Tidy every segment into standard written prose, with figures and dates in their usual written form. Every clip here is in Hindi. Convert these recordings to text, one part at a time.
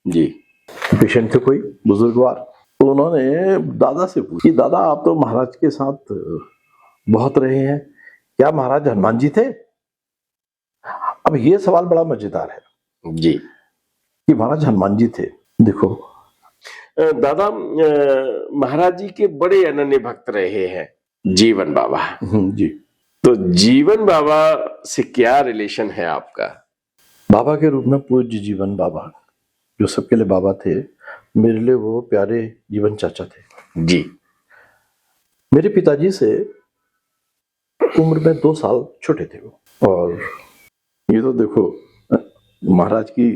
जी। पेशेंट थे कोई बुजुर्गवार, तो उन्होंने दादा से पूछा, दादा आप तो महाराज के साथ बहुत रहे हैं, क्या महाराज हनुमान जी थे? अब ये सवाल बड़ा मजेदार है जी कि महाराज हनुमान जी थे। देखो दादा, महाराज जी के बड़े अनन्य भक्त रहे हैं जीवन बाबा। जी। तो जीवन बाबा से क्या रिलेशन है आपका? बाबा के रूप में पूज्य जीवन बाबा, जो सबके लिए बाबा थे, मेरे लिए वो प्यारे जीवन चाचा थे। जी। मेरे पिताजी से उम्र में 2 साल छोटे थे वो। और ये तो देखो महाराज की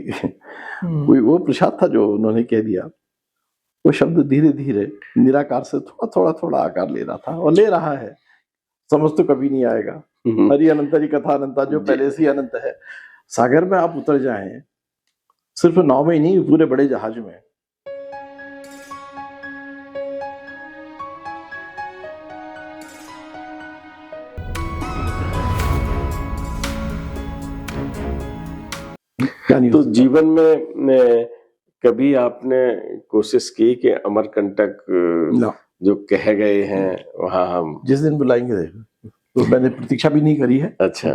कोई वो प्रसाद था जो उन्होंने कह दिया, वो शब्द धीरे धीरे निराकार से थोड़ा थोड़ा आकार ले रहा था और ले रहा है। समझ तो कभी नहीं आएगा। हरि अनंतरी कथा अनंता, जो पहले से ही अनंत है। सागर में आप उतर जाएं, सिर्फ नाव में ही नहीं, पूरे बड़े जहाज में। तो जीवन में कभी आपने कोशिश की कि अमरकंटक जो कह गए हैं वहां हम जिस दिन बुलाएंगे, तो मैंने प्रतीक्षा भी नहीं करी है। अच्छा,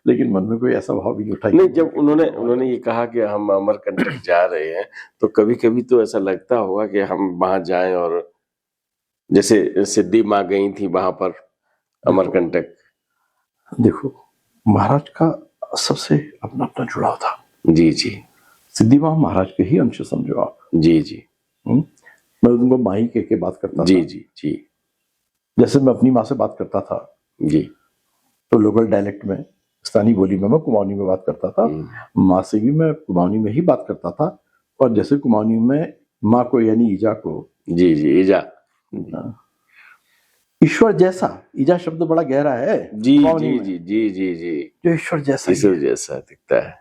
लेकिन मन में कोई ऐसा भाव भी नहीं उठा। नहीं, जब उन्होंने ये कहा कि हम अमरकंटक जा रहे हैं, तो कभी कभी तो ऐसा लगता होगा कि हम वहां जाएं, और जैसे सिद्धि माँ गई थी वहां पर अमरकंटक। देखो महाराज का सबसे अपना अपना जुड़ाव था। जी जी। सिद्धि माँ महाराज के ही अंश समझो आप। जी जी। मैं उनको माँ ही कह के बात करता जी था। जी जी। जैसे मैं अपनी माँ से बात करता था जी, तो लोकल डायलेक्ट में, स्थानीय बोली में मैं कुमाऊनी में बात करता था। माँ से भी मैं कुमाऊनी में ही बात करता था। और जैसे कुमाऊनी में माँ को यानी ईजा को, जी जी, ईजा, ईश्वर जैसा, ईजा शब्द बड़ा गहरा है। जी जी जी जी जी जी, जो ईश्वर जैसा, ईश्वर जैसा दिखता है।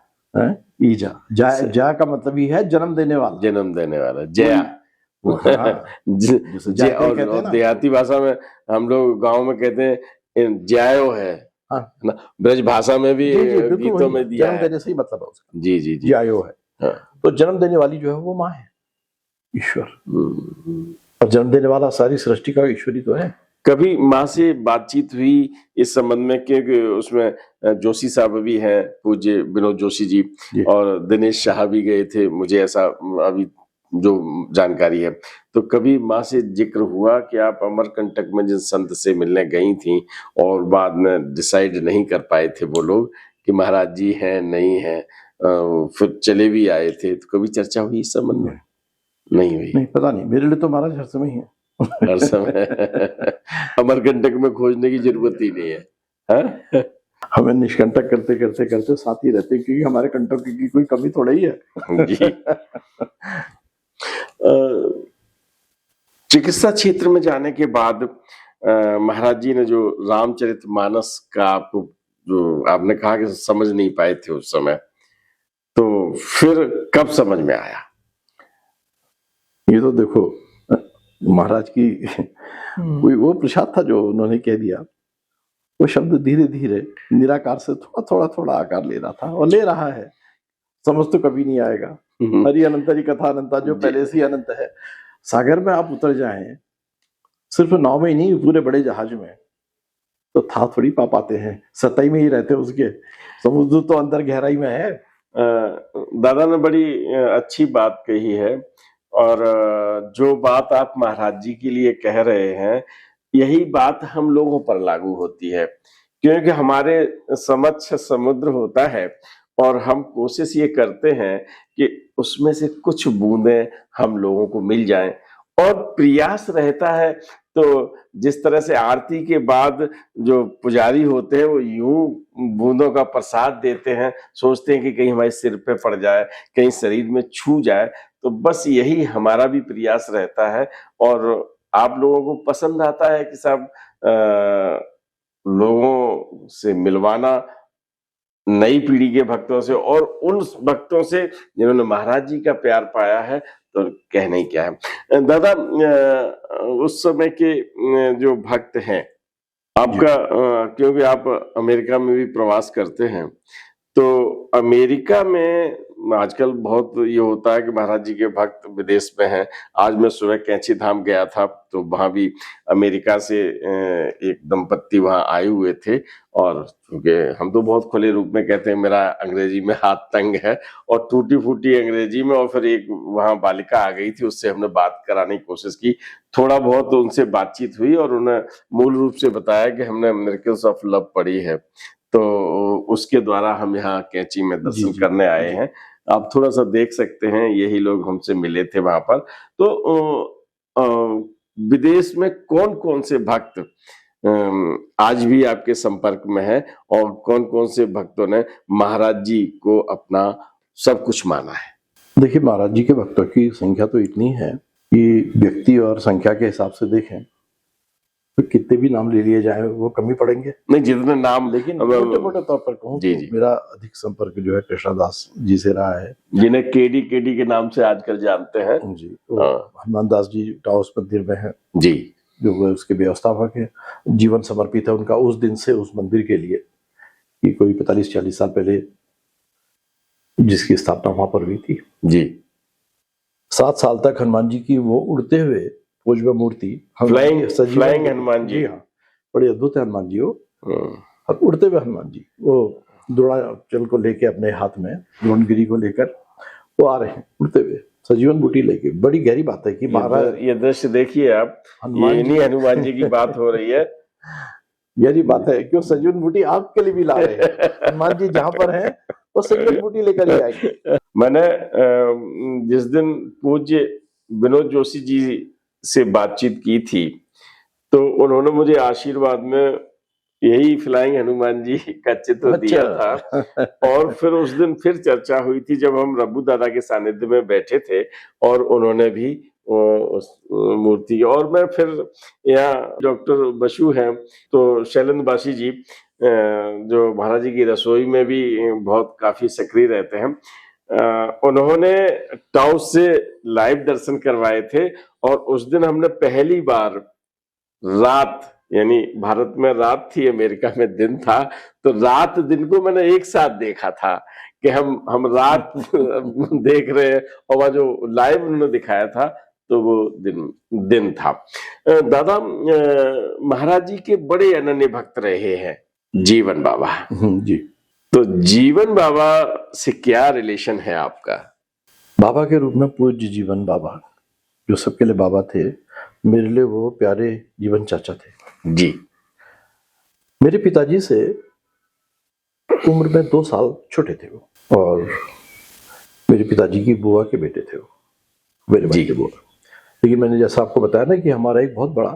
ईजा, जा का मतलब ही है जन्म देने वाला। जन्म देने वाला, जया। और देहाती भाषा में हम लोग गांव में कहते हैं जायो है ना, ब्रज भाषा में भी गीतों में दिया है। जन्म देने से ही मतलब है उसका। जी जी जी, जायो है। तो जन्म देने वाली जो है वो माँ है, ईश्वर। और जन्म देने वाला सारी सृष्टि का ईश्वरी तो है। कभी माँ से बातचीत हुई इस संबंध में? क्योंकि उसमें जोशी साहब भी हैं, पूज्य विनोद जोशी जी, और दिनेश शाह भी गए थे, मुझे ऐसा अभी जो जानकारी है। तो कभी माँ से जिक्र हुआ कि आप अमरकंटक में जिन संत से मिलने गई थी और बाद में डिसाइड नहीं कर पाए थे वो लोग कि महाराज जी हैं नहीं हैं, फिर चले भी आए थे, तो कभी चर्चा हुई इस संबंध में? नहीं हुई। नहीं, पता नहीं, मेरे लिए तो महाराज हर समय ही है। हर समय अमरकंटक में खोजने की जरूरत ही नहीं है। हमें निष्कंटक करते करते करते साथ ही रहते, क्योंकि हमारे कंटक की कोई कमी थोड़ा ही है। जी। चिकित्सा क्षेत्र में जाने के बाद महाराज जी ने जो रामचरितमानस का आपको, जो आपने कहा कि समझ नहीं पाए थे उस समय, तो फिर कब समझ में आया? ये तो देखो महाराज की कोई वो प्रसाद था जो उन्होंने कह दिया, वो शब्द धीरे धीरे निराकार से थोड़ा थोड़ा आकार ले रहा था और ले रहा है। समझ तो कभी नहीं आएगा। हरि अनंतरी कथा अनंता, जो पहले से ही अनंत है। सागर में आप उतर जाएं, सिर्फ नाव में ही नहीं, पूरे बड़े जहाज में, तो था थोड़ी पा पाते हैं, सतही में ही रहते उसके। समुद्र तो अंदर गहराई में है। दादा ने बड़ी अच्छी बात कही है, और जो बात आप महाराज जी के लिए कह रहे हैं, यही बात हम लोगों पर लागू होती है, क्योंकि हमारे समक्ष समुद्र होता है और हम कोशिश ये करते हैं कि उसमें से कुछ बूंदें हम लोगों को मिल जाएं, और प्रयास रहता है। तो जिस तरह से आरती के बाद जो पुजारी होते हैं वो यूं बूंदों का प्रसाद देते हैं, सोचते हैं कि कहीं हमारे सिर पे पड़ जाए, कहीं शरीर में छू जाए। तो बस यही हमारा भी प्रयास रहता है, और आप लोगों को पसंद आता है कि सब लोगों से मिलवाना, नई पीढ़ी के भक्तों से, और उन भक्तों से जिन्होंने महाराज जी का प्यार पाया है। तो कहने क्या है दादा, उस समय के जो भक्त हैं आपका, क्योंकि आप अमेरिका में भी प्रवास करते हैं, तो अमेरिका में आजकल बहुत ये होता है कि महाराज जी के भक्त विदेश में हैं। आज मैं सुबह कैंची धाम गया था, तो वहां भी अमेरिका से एक दंपत्ति वहां आए हुए थे, और क्योंकि हम तो बहुत खुले रूप में कहते हैं मेरा अंग्रेजी में हाथ तंग है, और टूटी फूटी अंग्रेजी में, और फिर एक वहां बालिका आ गई थी, उससे हमने बात कराने की कोशिश की, थोड़ा बहुत उनसे बातचीत हुई, और उन्हें मूल रूप से बताया कि हमने मिरेकल्स ऑफ लव पढ़ी है, तो उसके द्वारा हम यहाँ कैंची में जी दर्शन जी करने आए जी हैं। आप थोड़ा सा देख सकते हैं, यही लोग हमसे मिले थे वहां पर। तो विदेश में कौन कौन से भक्त आज भी आपके संपर्क में है, और कौन कौन से भक्तों ने महाराज जी को अपना सब कुछ माना है? देखिए, महाराज जी के भक्तों की संख्या तो इतनी है कि व्यक्ति और संख्या के हिसाब से देखें तो कितने भी नाम ले लिए जाए वो कमी पड़ेंगे। नहीं, जितने नाम, लेकिन मोटे मोटे तौर पर कहूँ जी तो जी, मेरा अधिक संपर्क जो है कृष्णदास जी से रहा है, जिन्हें केडी केडी के नाम से आजकल जानते हैं। जी, तो हनुमान दास जी टाउस मंदिर में है जी, जो वो उसके व्यवस्थापक है, जीवन समर्पित है उनका उस दिन से उस मंदिर के लिए कि कोई 45-40 साल पहले जिसकी स्थापना वहां पर हुई थी। जी, 7 साल तक हनुमान जी की वो उड़ते हुए फौज में मूर्ति, फ्लाइंग हनुमान जी। हाँ, बड़े अद्भुत है हनुमान जी वो। हम्म, उड़ते हुए हनुमान जी वो द्रोणाचल को लेके अपने हाथ में, द्रोणगिरी को लेकर वो आ रहे हैं उड़ते हुए, सजीवन बूटी लेके। बड़ी गहरी बात है कि महाराज ये दृश्य देखिए आप, ये नहीं हनुमान जी की बात हो रही है। गहरी बात है, क्यों सजीवन बूटी आपके लिए भी ला रहे हैं। हनुमान जी जहां पर हैं वो सजीवन बूटी लेकर ही आएंगे। मैंने जिस दिन पूज्य विनोद जोशी जी से बातचीत की थी, तो उन्होंने मुझे आशीर्वाद में यही फ्लाइंग हनुमान जी का चित्र दिया था, और फिर उस दिन फिर चर्चा हुई थी जब हम रब्बू दादा के सानिध्य में बैठे थे, और उन्होंने भी उस मूर्ति, और मैं फिर यहाँ डॉक्टर बसु हैं, तो शैलेंद्र बासी जी जो महाराज जी की रसोई में भी बहुत काफी सक्रिय रहते हैं, उन्होंने टाउस से लाइव दर्शन करवाए थे, और उस दिन हमने पहली बार रात, यानी भारत में रात थी, अमेरिका में दिन था, तो रात दिन को मैंने एक साथ देखा था कि हम रात देख रहे हैं, और वह जो लाइव उन्होंने दिखाया था तो वो दिन था। दादा, महाराज जी के बड़े अनन्य भक्त रहे हैं जीवन बाबा। जी, तो जीवन बाबा से क्या रिलेशन है आपका? बाबा के रूप में पूज्य जीवन बाबा जो सबके लिए बाबा थे, मेरे लिए वो प्यारे जीवन चाचा थे। जी, मेरे पिताजी से उम्र में 2 साल छोटे थे वो, और मेरे पिताजी की बुआ के बेटे थे वो, मेरे भाई के बुआ। लेकिन मैंने जैसा आपको बताया ना कि हमारा एक बहुत बड़ा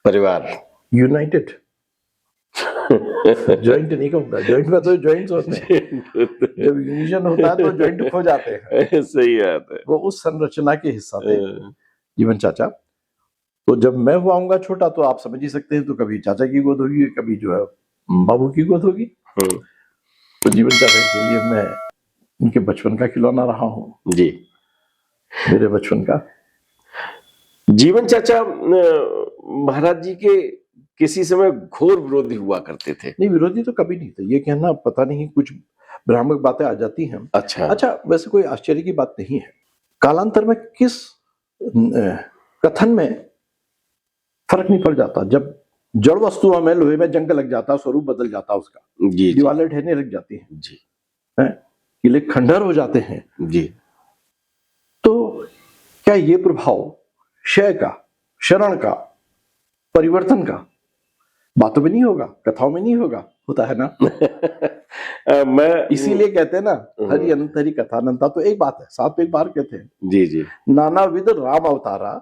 परिवार, यूनाइटेड जॉइंट नहीं कहूँगा, जॉइंट में तो जॉइंट्स होते हैं, जब यूनियन होता है तो जॉइंट खो जाते हैं। सही बात है। वो उस संरचना के हिस्सा थे जीवन चाचा। तो जब मैं हुआ आऊंगा छोटा तो आप समझ ही सकते हैं, तो कभी चाचा की गोद होगी, कभी जो है बाबू की गोद होगी। तो जीवन चाचा के लिए मैं उनके बचपन का खिलौना रहा हूँ जी, मेरे बचपन का। जीवन चाचा महाराज जी के किसी समय घोर विरोधी हुआ करते थे? नहीं, विरोधी तो कभी नहीं थे। ये कहना पता नहीं कुछ भ्रामक बातें आ जाती हैं। अच्छा, वैसे कोई आश्चर्य की बात नहीं है। कालांतर में किस कथन में फर्क नहीं पड़ जाता, जब जड़ वस्तुओं में लोहे में जंग लग जाता, स्वरूप बदल जाता उसका, दीवारें ढहने लग जाती हैं जी, किले खंडर हो जाते हैं जी, तो क्या ये प्रभाव क्षय का, शरण का, परिवर्तन का बातों में नहीं होगा, कथाओं में नहीं होगा? होता है ना। मैं इसीलिए कहते हैं ना, हरि अनंत हरि कथा अनंता। तो एक बात है, साथ में एक बार कहते हैं जी जी, नानाविध राम अवतारा।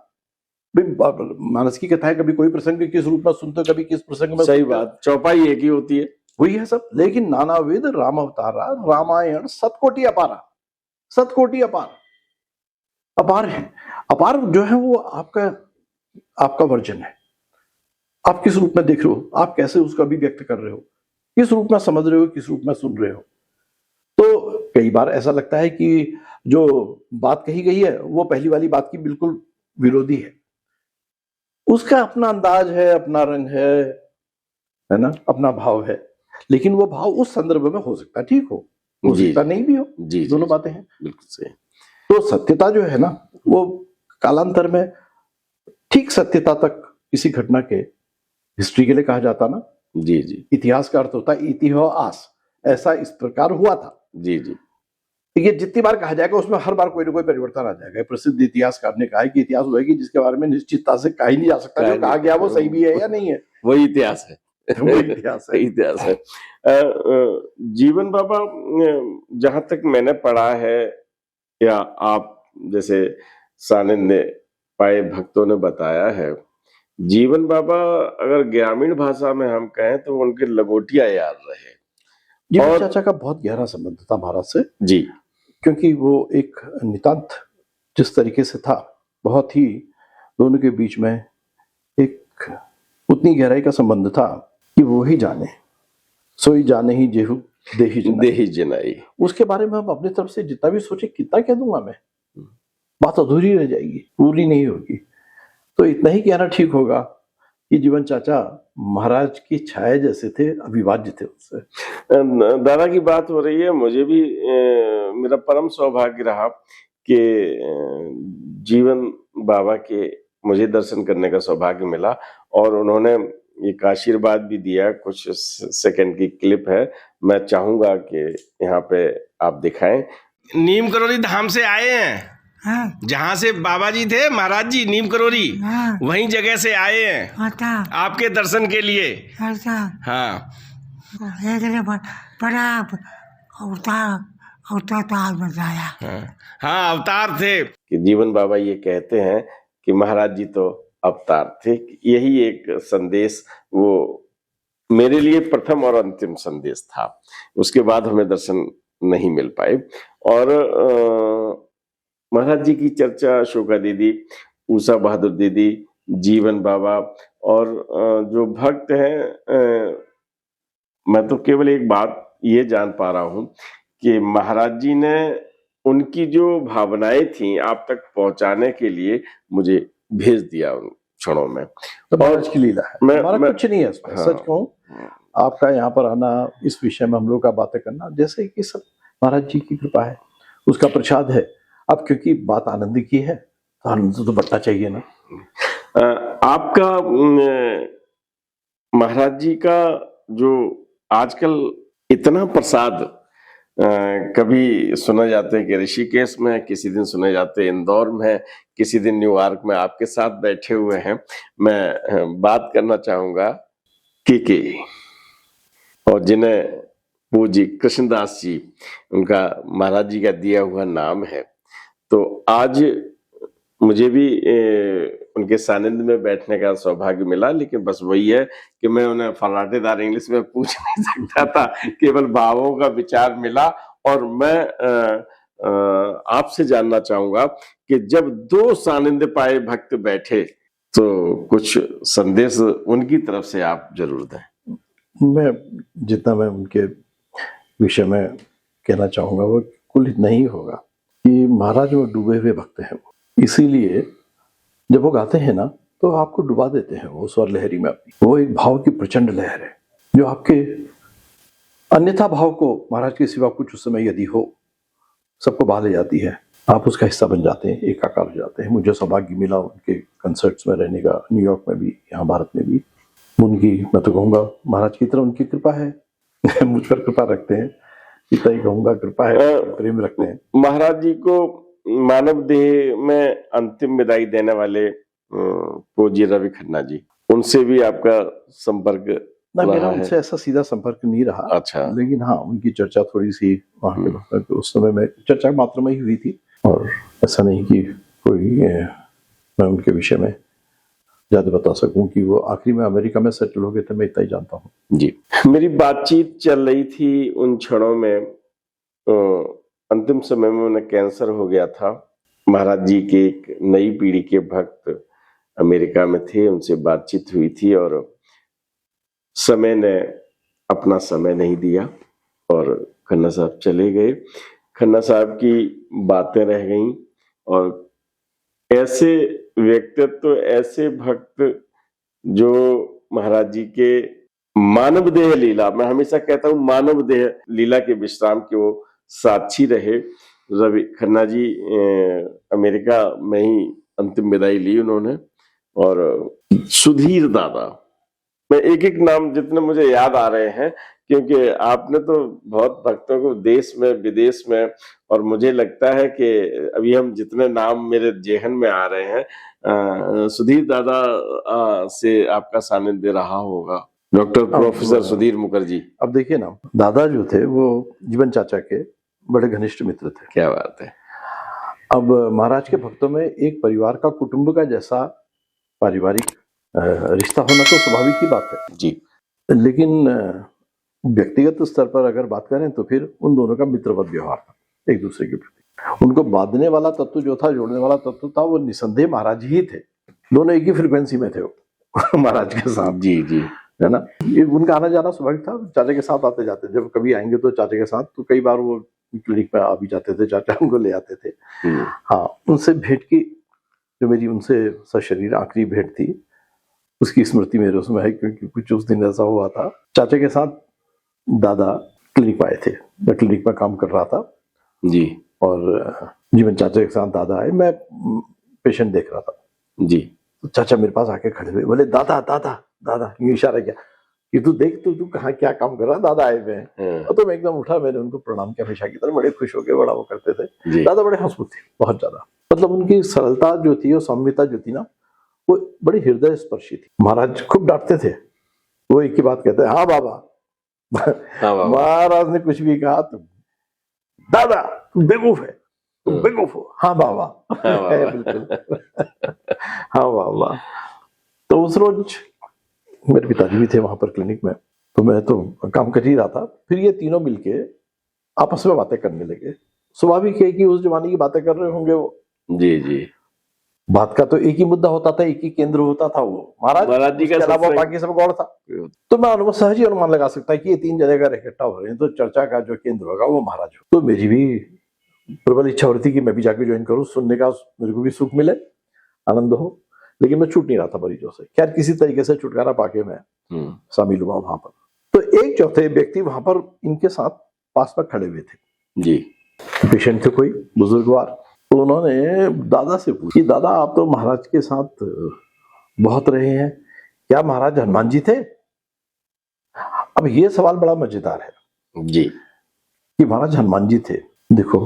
मानस की कथा है, कभी कोई प्रसंग किस रूप में सुनते, कभी किस प्रसंग में। सही बात, चौपाई एक ही होती है, वही है सब। लेकिन नानाविध राम अवतारा, रामायण सतकोटि अपारा, सतकोटि अपार, अपार है। अपार जो है वो आपका वर्जन है। आप किस रूप में देख रहे हो, आप कैसे उसका भी व्यक्त कर रहे हो, किस रूप में समझ रहे हो, किस रूप में सुन रहे हो। तो कई बार ऐसा लगता है कि जो बात कही गई है वो पहली वाली बात की बिल्कुल विरोधी है। उसका अपना अंदाज है, अपना रंग है ना, अपना भाव है। लेकिन वो भाव उस संदर्भ में हो सकता है ठीक हो, हो जी सकता नहीं भी हो, जी जी दोनों बातें हैं। बिल्कुल सही। तो सत्यता जो है ना, वो कालांतर में ठीक सत्यता तक किसी घटना के हिस्ट्री के लिए कहा जाता ना, जी जी इतिहास का अर्थ होता है इतिहास, ऐसा इस प्रकार हुआ था। जी जी ये जितनी बार कहा जाएगा उसमें हर बार कोई ना कोई परिवर्तन आ जाएगा। प्रसिद्ध इतिहासकार ने कहा है कि इतिहास वही जिसके बारे में निश्चितता से कहा ही नहीं जा सकता, जो कहा गया वो सही भी है या नहीं है। वही इतिहास है। वो इतिहास है। इतिहास है। जीवन बाबा, जहां तक मैंने पढ़ा है या आप जैसे सानिध्य पाए भक्तों ने बताया है, जीवन बाबा अगर ग्रामीण भाषा में हम कहें तो उनके लंगोटिया यार रहे। जीवन और चाचा का बहुत गहरा संबंध था भारत से, जी क्योंकि वो एक नितांत जिस तरीके से था, बहुत ही दोनों के बीच में एक उतनी गहराई का संबंध था कि वो ही जाने, सोई जाने ही जेहू देही जनाई। देही जनाई। उसके बारे में हम अपनी तरफ से जितना भी सोचे, कितना कह दूंगा मैं, बात अधूरी रह जाएगी, पूरी नहीं होगी। तो इतना ही कहना ठीक होगा कि जीवन चाचा महाराज की छाया जैसे थे, अविभाज्य थे उससे। दादा की बात हो रही है, मुझे भी मेरा परम सौभाग्य रहा कि जीवन बाबा के मुझे दर्शन करने का सौभाग्य मिला, और उन्होंने एक आशीर्वाद भी दिया। कुछ सेकंड की क्लिप है, मैं चाहूंगा कि यहाँ पे आप दिखाएं। नीम करोली धाम से आए हैं, हाँ, जहाँ से बाबा जी थे, महाराज जी नीम करोली, हाँ, वहीं जगह से आए हैं अच्छा, आपके दर्शन के लिए। अच्छा, हाँ एक ने बड़ा अवतार अवतार बताया। हाँ अवतार थे। कि जीवन बाबा ये कहते हैं कि महाराज जी तो अवतार थे। यही एक संदेश वो मेरे लिए प्रथम और अंतिम संदेश था। उसके बाद हमें दर्शन नहीं मिल पाए। और महाराज जी की चर्चा अशोका दीदी, उषा बहादुर दीदी, जीवन बाबा और जो भक्त हैं, मैं तो केवल एक बात ये जान पा रहा हूं कि महाराज जी ने उनकी जो भावनाएं थी आप तक पहुंचाने के लिए मुझे भेज दिया उन क्षणों में। तो महाराज की लीला है, हमारा मैं कुछ नहीं है इसमें। हाँ, सच कहूं, आपका यहाँ पर आना, इस विषय में हम लोग का बातें करना, जैसे कि सब महाराज जी की कृपा है, उसका प्रसाद है। अब क्योंकि बात आनंद की है तो आनंद तो बढ़ना चाहिए ना। आपका महाराज जी का जो आजकल इतना प्रसाद, कभी सुना जाता है कि ऋषिकेश में, किसी दिन सुने जाते हैं इंदौर में, किसी दिन न्यूयॉर्क में आपके साथ बैठे हुए हैं। मैं बात करना चाहूंगा के और जिन्हें पूज्य कृष्णदास जी, उनका महाराज जी का दिया हुआ नाम है। तो आज मुझे भी उनके सानिध्य में बैठने का सौभाग्य मिला, लेकिन बस वही है कि मैं उन्हें फर्राटेदार इंग्लिश में पूछ नहीं सकता था, केवल भावों का विचार मिला। और मैं आपसे जानना चाहूंगा कि जब दो सानिध्य पाए भक्त बैठे तो कुछ संदेश उनकी तरफ से आप जरूर दें। मैं जितना मैं उनके विषय में कहना चाहूंगा वो कुल इतना ही होगा कि महाराज वो डूबे हुए भक्त हैं। वो इसीलिए जब वो गाते हैं ना तो आपको डुबा देते हैं वो स्वर लहरी में अपनी। वो एक भाव की प्रचंड लहर है जो आपके अन्यथा भाव को, महाराज के सिवा कुछ उस समय यदि हो, सबको बहा ले जाती है। आप उसका हिस्सा बन जाते हैं, एकाकार हो जाते हैं। मुझे सौभाग्य मिला उनके कंसर्ट्स में रहने का, न्यूयॉर्क में भी, यहाँ भारत में भी। उनकी, मैं तो कहूँगा महाराज की तरह उनकी कृपा है। मुझ पर कृपा रखते हैं, इतना ही कहूँगा, कृपा है, प्रेम रखते हैं। महाराज जी को मानव देह में अंतिम विदाई देने वाले पूज्य रवि खन्ना जी, उनसे भी आपका संपर्क ना? मेरा रहा है? उनसे ऐसा सीधा संपर्क नहीं रहा। अच्छा। लेकिन हाँ, उनकी चर्चा थोड़ी सी वहाँ के वक्त में, उस समय में चर्चा मात्र में ही हुई थी। और ऐसा नहीं कि कोई मैं उनके विषय में ज्यादा बता सकूं कि वो आखिरी में अमेरिका में सेटल हो गए थे, मैं इतना ही जानता हूँ जी। मेरी बातचीत चल रही थी उन क्षणों में, अंतिम समय में उन्हें कैंसर हो गया था। महाराज जी के एक नई पीढ़ी के भक्त अमेरिका में थे, उनसे बातचीत हुई थी और समय ने अपना समय नहीं दिया और खन्ना साहब चले गए। खन्ना साहब की बातें रह गईं और ऐसे व्यक्तित्व, ऐसे भक्त जो महाराज जी के मानव देह लीला, मैं हमेशा कहता हूँ मानव देह लीला के विश्राम के वो साक्षी रहे। रवि खन्ना जी अमेरिका में ही अंतिम विदाई ली उन्होंने। और सुधीर दादा, मैं एक एक नाम जितने मुझे याद आ रहे हैं, क्योंकि आपने तो बहुत भक्तों को देश में विदेश में, और मुझे लगता है कि अभी हम जितने नाम मेरे जेहन में आ रहे हैं, सुधीर दादा से आपका सानिध्य रहा होगा। Doctor professor Sudhir Mukherjee. अब देखिए ना, दादा जो थे वो जीवन चाचा के बड़े घनिष्ठ मित्र थे। क्या बात है। अब महाराज के भक्तों में एक परिवार का, कुटुंब का जैसा पारिवारिक रिश्ता होना तो स्वाभाविक ही बात है जी, लेकिन व्यक्तिगत स्तर पर अगर बात करें तो फिर उन दोनों का मित्रवत व्यवहार था एक दूसरे के प्रति। उनको बांधने वाला तत्व जो था, जोड़ने वाला तत्व था, वो निसंदेह महाराज ही थे। दोनों एक ही फ्रीक्वेंसी में थे वो महाराज के साथ। जी जी, है ना। ये उनका आना जाना स्वाभाविक था, चाचा के साथ आते जाते, जब कभी आएंगे तो चाचा के साथ, तो कई बार वो क्लिनिक में आ भी जाते थे, चाचा उनको ले आते थे। हाँ, उनसे भेंट की, जो मेरी उनसे सशरीर आखिरी भेंट थी, उसकी स्मृति मेरे उसमें है, क्योंकि कुछ उस दिन ऐसा हुआ था। चाचा के साथ दादा क्लिनिक में आए थे, मैं क्लिनिक में काम कर रहा था जी, और जीवन चाचा के साथ दादा आए, मैं पेशेंट देख रहा था जी। तो चाचा मेरे पास आके खड़े हुए, बोले दादा दादा दादा, ये इशारा किया कि तू देख, तू कहाँ क्या काम कर रहा, दादा आए हुए हैं। तो मैं एकदम उठा, मैंने उनको प्रणाम किया हमेशा की तरह, बड़े खुश हो गए, बड़ा वो करते थे। दादा बड़े हंसमुख थे, बहुत ज्यादा। मतलब उनकी सरलता जो थी और सौम्यता जो थी ना, वो बड़ी हृदय स्पर्शी थी। महाराज खूब डांटते थे, वो एक ही बात कहते हैं, हाँ बाबा। महाराज ने कुछ भी कहा तो दादा तुम बेवकूफ है, तुम बेवकूफ हो। हाँ बाबा, बिल्कुल। हाँ बाबा। तो उस रोज मेरे पिताजी भी थे वहां पर क्लिनिक में, तो मैं तो काम कर ही रहा था। फिर ये तीनों मिलके आपस में बातें करने लगे। स्वाभाविक है कि उस जमाने की बातें कर रहे होंगे वो। जी जी। बात का तो एक ही मुद्दा होता था, एक ही केंद्र होता था, वो महाराज जी के अलावा बाकी सब गौड़ था। तो मैं सहज ही अनुमान लगा सकता है कि ये तीन जने अगर इकट्ठा हो रहे हैं तो चर्चा का जो केंद्र होगा वो महाराज हो। तो मेरी भी प्रबल इच्छा हो रही थी कि मैं भी जाके ज्वाइन करूं, सुनने का मेरे को भी सुख मिले, आनंद हो, लेकिन मैं छूट नहीं रहा था मरीजों से। खैर किसी तरीके से छुटकारा पाके मैं शामिल हुआ वहां पर। तो एक चौथे व्यक्ति वहां पर इनके साथ पास में खड़े हुए थे जी, पेशेंट थे कोई बुजुर्गवार। तो उन्होंने दादा से पूछा, दादा आप तो महाराज के साथ बहुत रहे हैं, क्या महाराज हनुमान जी थे? अब ये सवाल बड़ा मजेदार है जी, कि महाराज हनुमान जी थे। देखो,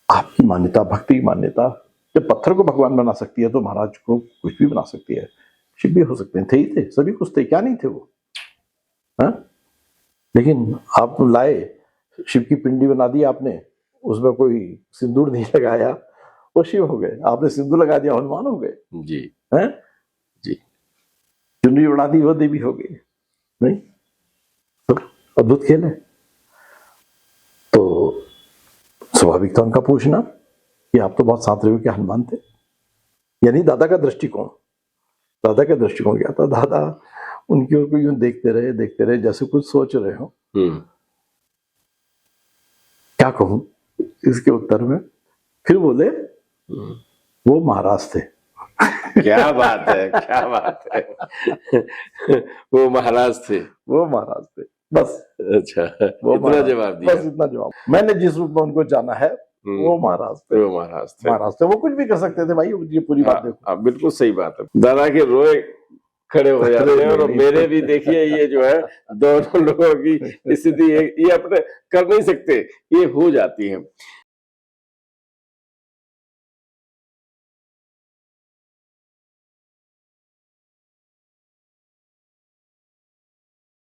आपकी मान्यता, भक्ति की मान्यता, जब पत्थर को भगवान बना सकती है तो महाराज को कुछ भी बना सकती है। शिव भी हो सकते हैं, थे ही थे, सभी कुछ थे, क्या नहीं थे वो, हा? लेकिन आप लाए, शिव की पिंडी बना दी आपने, उसमें कोई सिंदूर नहीं लगाया, वो शिव हो गए। आपने सिंदूर लगा दिया, हनुमान हो गए जी, हैं जी। चुनरी उड़ा दी, वो देवी हो गई। नहीं, तो अद्भुत खेल है। तो स्वाभाविक था उनका पूछना कि आप तो बहुत साथ रहे हो, क्या हनुमान थे? यानी दादा का दृष्टिकोण क्या था? दादा उनकी ओर को यूं देखते रहे जैसे कुछ सोच रहे हो। क्या कहूं इसके उत्तर में? फिर बोले वो महाराज थे। क्या बात है, क्या बात है। वो महाराज थे बस। अच्छा, वो इतना जवाब दिया, बस इतना जवाब। मैंने जिस रूप में उनको जाना है वो महाराज थे। वो कुछ भी कर सकते थे भाई, ये पूरी बात देखो। बिल्कुल सही बात है। दादा के रोए खड़े हो जाते हैं। और मेरे भी देखिए, ये जो है दोनों लोगों की स्थिति ये अपने कर नहीं सकते, ये हो जाती है।